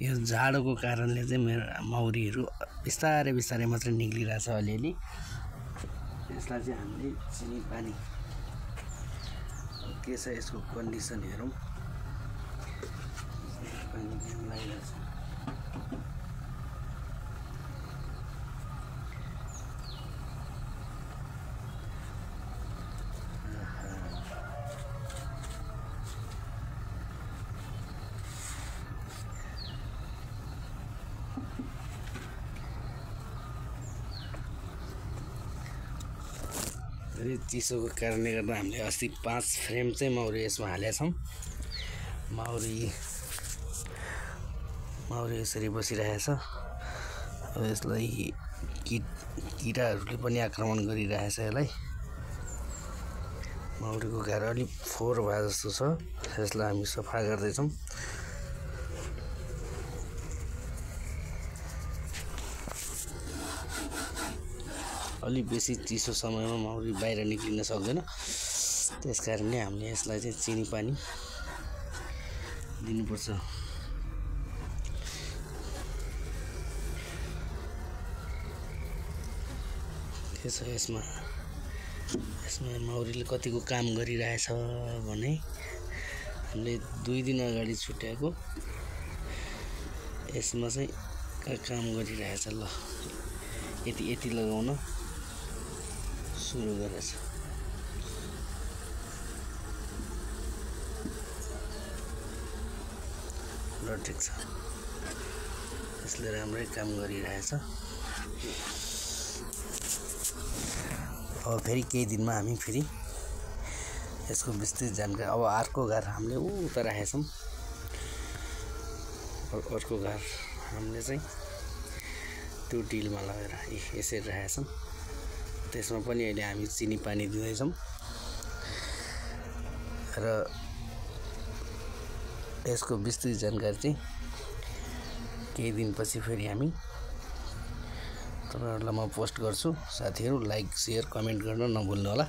यो जाडोको कारणले चाहिँ मेरो मौरीहरू बिस्तारै बिस्तारै मात्रै निक्लिरहेछ अलिअलि। यसलाई चाहिँ हामीले चिनी पानी के छ यसको कन्डिसन हेरौँ। पानी लगाइरहेछ। चिसोको कारणले गर्दा हामीले अस्ति 5 फ्रेम चाहिँ मौरी यसमा हालेका छौँ। मौरी यसरी बसिरहेछ। अब यसलाई किराहरूले पनि आक्रमण गरिरहेछ। यसलाई मौरीको घर अलिक फोहोर भए जस्तो छ। यसलाई हामी सफा गर्दैछौँ। अलिक बेसी चिसो समयमा मौरी बाहिर निक्लिन सक्दैन। त्यसकारणले हामीले यसलाई चाहिँ चिनी पानी दिनुपर्छ। के छ यसमा मौरीले कतिको काम गरिरहेछ भने हामीले 2 दिन अगाडि छुट्याएको यसमा चाहिँ काम गरिरहेछ। ल यति लगाउन सुरु गरेछ। ल ठिक छ। यसले राम्रै काम गरिरहेछ। अब फेरि केही दिनमा हामी फेरि यसको विस्तृत जानकारी अब अर्को घर हामीले उता राखेका छौँ। अर्को घर हामीले चाहिँ त्यो डिलमा लगेर यसरी राखेका छौँ। त्यसमा पनि अहिले हामी चिनी पानी दिँदैछौँ र यसको विस्तृत जानकारी चाहिँ केही दिनपछि फेरि हामी तपाईहरुलाई म पोस्ट गर्छु। साथीहरु लाइक शेयर कमेन्ट गर्न नभुल्नु होला।